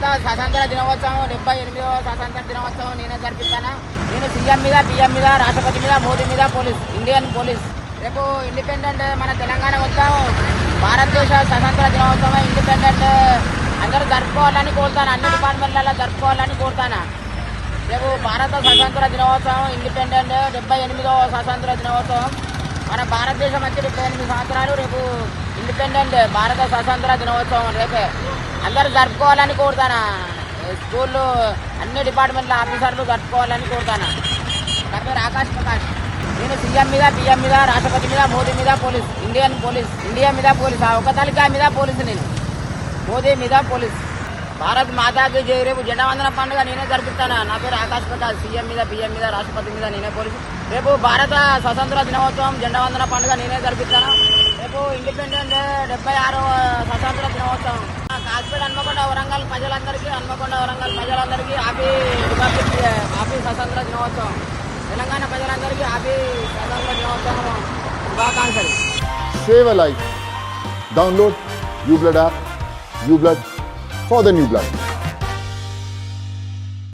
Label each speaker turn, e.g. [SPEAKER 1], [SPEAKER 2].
[SPEAKER 1] భారత స్వాతంత్ర దినోత్సవం 78వ స్వాతంత్ర దినోత్సవం నేనే జరిపిస్తాను. నేను సీఎం మీద, పిఎం మీద, రాష్ట్రపతి మీద, మోదీ మీద పోలీస్, ఇండియన్ పోలీస్. రేపు ఇండిపెండెంట్ మన తెలంగాణ మొత్తం భారతదేశ స్వతంత్ర దినోత్సవం ఇండిపెండెంట్ అందరూ జరుపుకోవాలని కోరుతాను. అన్ని డిపార్ట్మెంట్లలో జరుపుకోవాలని కోరుతాను. రేపు భారత స్వతంత్ర దినోత్సవం ఇండిపెండెంట్ 78వ స్వతంత్ర దినోత్సవం. మన భారతదేశం వచ్చి 78 సంవత్సరాలు. రేపు ఇండిపెండెంట్ భారత స్వతంత్ర దినోత్సవం రేపే అందరూ జరుపుకోవాలని కోరుతాను. స్కూళ్ళు అన్ని డిపార్ట్మెంట్ల ఆఫీసర్లు జరుపుకోవాలని కోరుతాను. నా పేరు ఆకాష్ ప్రకాష్. నేను సీఎం మీద, పిఎం మీద, రాష్ట్రపతి మీద, మోదీ మీద పోలీస్, ఇండియన్ పోలీస్, ఇండియా మీద పోలీస్. ఒక తలికా మీద పోలీసు, నేను మోదీ మీద పోలీస్. భారత్ మాతాకి జై. రేపు జెండా వందన పండుగ నేనే జరిపిస్తాను. నా పేరు ఆకాష్ ప్రకాష్. సీఎం మీద, పిఎం మీద, రాష్ట్రపతి మీద నేనే పోలీసు. రేపు భారత స్వతంత్ర దినోత్సవం జెండా వందన పండుగ నేనే జరిపిస్తాను. రేపు ఇండిపెండెంట్ 76వ స్వతంత్ర దినోత్సవం. కాశ్మీర్ హన్మకొండ వరంగల్ ప్రజలందరికీ, హ్యాపీ స్వతంత్ర దినోత్సవం. తెలంగాణ ప్రజలందరికీ హ్యాపీ స్వతంత్ర దినోత్సవం శుభాకాంక్షలు.
[SPEAKER 2] Save a life. Download uBlood app. uBlood for the new blood.